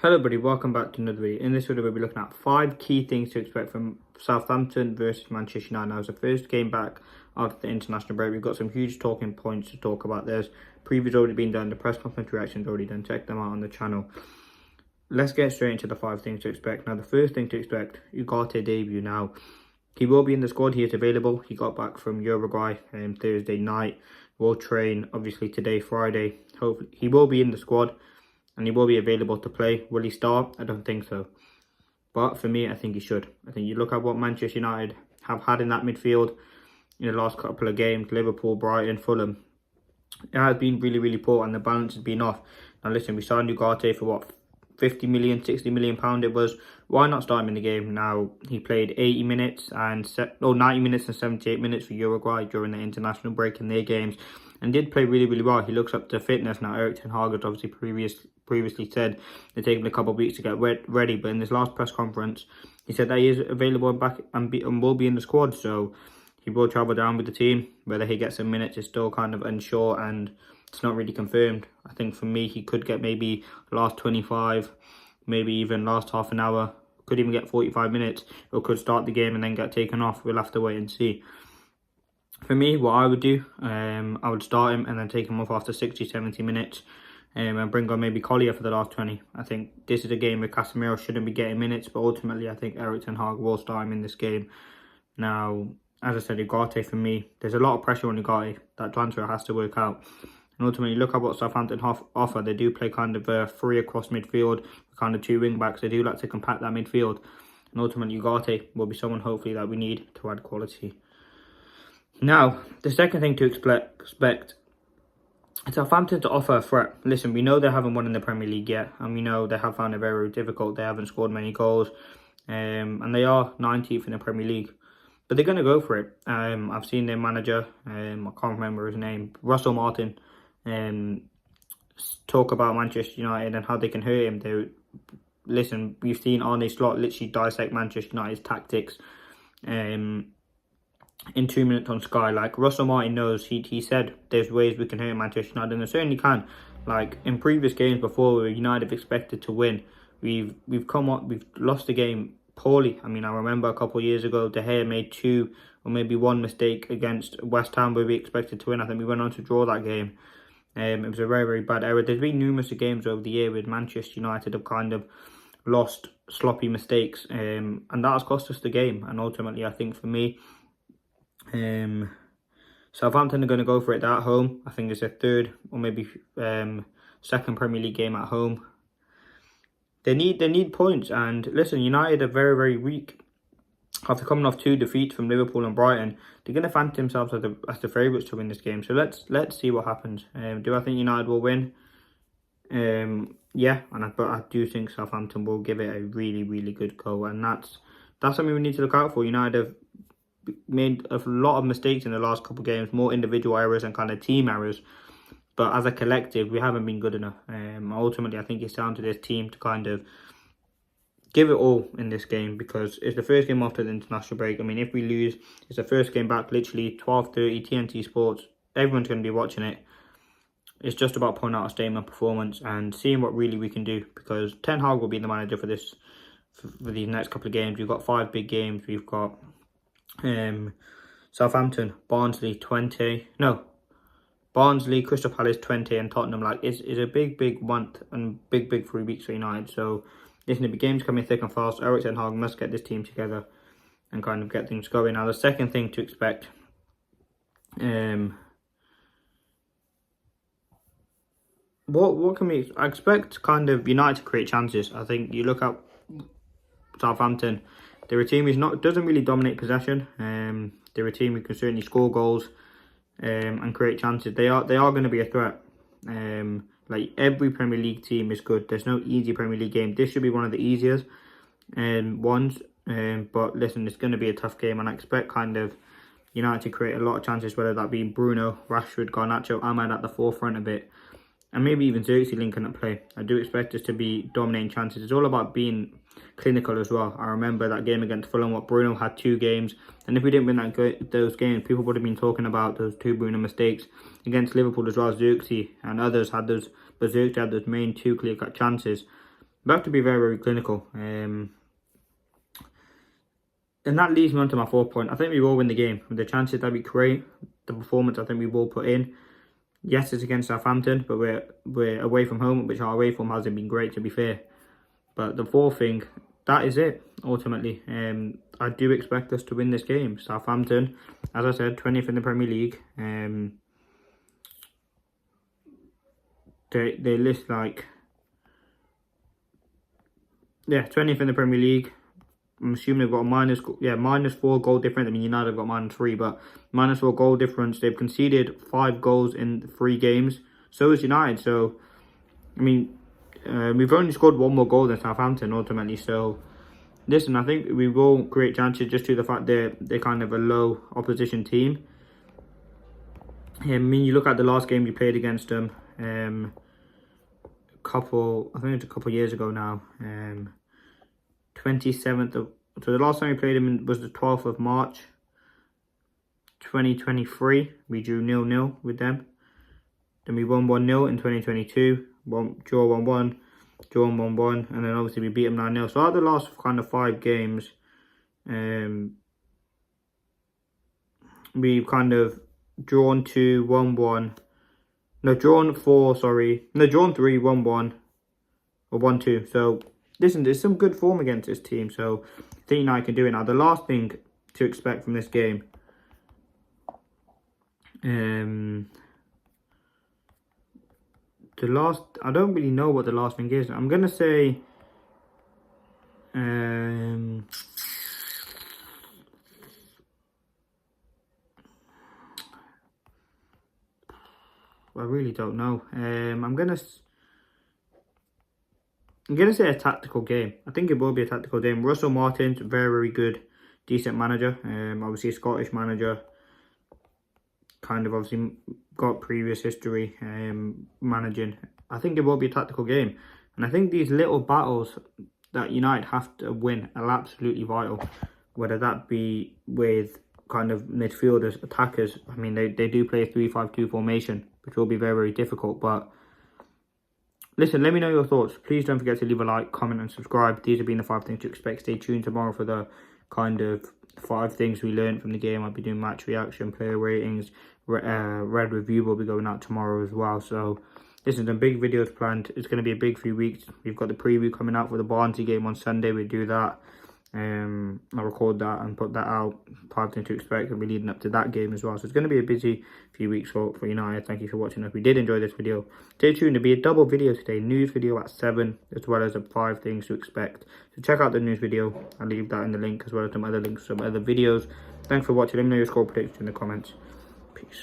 Hello everybody, welcome back to another video. In this video we'll be looking at 5 key things to expect from Southampton versus Manchester United. Now it's the first game back after the international break. We've got some huge talking points to talk about. There's previews already been done, the press conference reactions already done. Check them out on the channel. Let's get straight into the 5 things to expect. Now the first thing to expect, UGARTE debut. Now he will be in the squad, he is available. He got back from Uruguay Thursday night. Will train obviously today, Friday. Hopefully he will be in the squad. And he will be available to play. Will he start? I don't think so. But for me, I think he should. I think you look at what Manchester United have had in that midfield in the last couple of games. Liverpool, Brighton, Fulham. It has been really, really poor and the balance has been off. Now listen, we signed UGARTE for what? 50 million, 60 million pound it was. Why not start him in the game? Now, he played 90 minutes and 78 minutes for Uruguay during the international break in their games. And did play really, really well. He looks up to fitness now. Erik ten Hag has obviously previously said they're taking a couple of weeks to get ready. But in this last press conference, he said that he is available and back and will be in the squad. So he will travel down with the team. Whether he gets some minutes is still kind of unsure and it's not really confirmed. I think for me, he could get maybe last 25, maybe even last half an hour. Could even get 45 minutes or could start the game and then get taken off. We'll have to wait and see. For me, what I would do, I would start him and then take him off after 60, 70 minutes and bring on maybe Collier for the last 20. I think this is a game where Casemiro shouldn't be getting minutes, but ultimately I think Erik ten Hag will start him in this game. Now, as I said, UGARTE for me, there's a lot of pressure on UGARTE. That transfer has to work out. And ultimately, look at what Southampton offer. They do play kind of free across midfield, kind of 2 wing backs. They do like to compact that midfield. And ultimately, UGARTE will be someone hopefully that we need to add quality. Now, the second thing to expect Southampton to offer a threat. Listen, we know they haven't won in the Premier League yet, and we know they have found it very difficult. They haven't scored many goals, and they are 19th in the Premier League. But they're going to go for it. I've seen their manager, I can't remember his name, Russell Martin, talk about Manchester United and how they can hurt him. Listen, we've seen Arne Slot literally dissect Manchester United's tactics. In 2 minutes on Sky, like Russell Martin knows, he said there's ways we can hurt Manchester United, and they certainly can. Like in previous games before, where United have expected to win, we've lost the game poorly. I mean, I remember a couple of years ago, De Gea made 2 or maybe 1 mistake against West Ham where we expected to win. I think we went on to draw that game. It was a very, very bad error. There's been numerous games over the year with Manchester United have kind of lost sloppy mistakes, and that has cost us the game. And ultimately, I think for me, Southampton are going to go for it at home. I think it's their 3rd or maybe 2nd Premier League game at home. They need points, and listen, United are very, very weak. After coming off 2 defeats from Liverpool and Brighton, they're going to fancy themselves as the favourites to win this game. So let's see what happens. Do I think United will win? Yeah, but I do think Southampton will give it a really, really good go, and that's something we need to look out for. United have made a lot of mistakes in the last couple of games, more individual errors and kind of team errors. But as a collective, we haven't been good enough. Ultimately, I think it's down to this team to kind of give it all in this game, because it's the first game after the international break. I mean, if we lose, it's the first game back, literally 12:30, TNT Sports. Everyone's going to be watching it. It's just about putting out a statement performance and seeing what really we can do, because Ten Hag will be the manager for these next couple of games. We've got 5 big games. We've got Southampton, Barnsley, Crystal Palace 20 and Tottenham. Like it's a big month and big 3 weeks for United. So listen, the games coming thick and fast. Erik ten Hag must get this team together and kind of get things going. Now the second thing to expect, what can we expect? Kind of United to create chances. I think you look at Southampton, they're a team who doesn't really dominate possession. They're a team who can certainly score goals and create chances. They are going to be a threat. Like every Premier League team is good. There's no easy Premier League game. This should be one of the easiest ones. But listen, it's going to be a tough game, and I expect kind of United to create a lot of chances, whether that be Bruno, Rashford, Garnacho, Ahmad at the forefront of it, and maybe even Xerxes linking up play. I do expect us to be dominating chances. It's all about being clinical as well. I remember that game against Fulham, what Bruno had 2 games, and if we didn't win those games, people would have been talking about those 2 Bruno mistakes. Against Liverpool as well, Xerxes and others had those, but Xerxes had those main 2 clear-cut chances. we have to be very, very clinical. And that leads me on to my 4th point. I think we will win the game. With the chances that we create, the performance I think we will put in. Yes, it's against Southampton, but we're away from home, which our away form hasn't been great, to be fair. But the 4th thing, that is it, ultimately. I do expect us to win this game. Southampton, as I said, 20th in the Premier League. They list like... Yeah, 20th in the Premier League. I'm assuming they've got a -4 goal difference. I mean, United have got -3, but -4 goal difference. They've conceded 5 goals in 3 games. So is United. So, I mean, we've only scored 1 more goal than Southampton, ultimately. So, listen, I think we will create chances just to the fact they're kind of a low opposition team. I mean, you look at the last game we played against them. I think it's a couple of years ago now. 27th of... So the last time we played them was the 12th of March, 2023. We drew 0-0 with them. Then we won 1-0 in 2022. Draw 1-1. Draw 1-1. And then obviously we beat them 9-0. So out of the last kind of 5 games, we've kind of drawn 2, 1-1. No, drawn 4, sorry. No, drawn 3, 1-1. Or 1-2. So... Listen, there's some good form against this team, so I think United can do it. Now, the last thing to expect from this game, I don't really know what the last thing is. I'm going to say, I really don't know. I'm going to say a tactical game. I think it will be a tactical game. Russell Martin's a very, very good, decent manager. Obviously a Scottish manager. Kind of obviously got previous history managing. I think it will be a tactical game. And I think these little battles that United have to win are absolutely vital. Whether that be with kind of midfielders, attackers. I mean, they do play a 3-5-2 formation, which will be very, very difficult. But listen, let me know your thoughts. Please don't forget to leave a like, comment and subscribe. These have been the 5 things to expect. Stay tuned tomorrow for the kind of 5 things we learned from the game. I'll be doing match reaction, player ratings, red review will be going out tomorrow as well. So, listen, some big videos planned. It's going to be a big few weeks. We've got the preview coming out for the Barnsley game on Sunday. We do that. I'll record that and put that out. 5 things to expect. I'll be leading up to that game as well. So it's going to be a busy few weeks for United. Thank you for watching. If you did enjoy this video, stay tuned. There'll be a double video today. News video at 7, as well as a 5 things to expect. So check out the news video. I'll leave that in the link, as well as some other links, some other videos. Thanks for watching. Let me know your score predictions in the comments. Peace.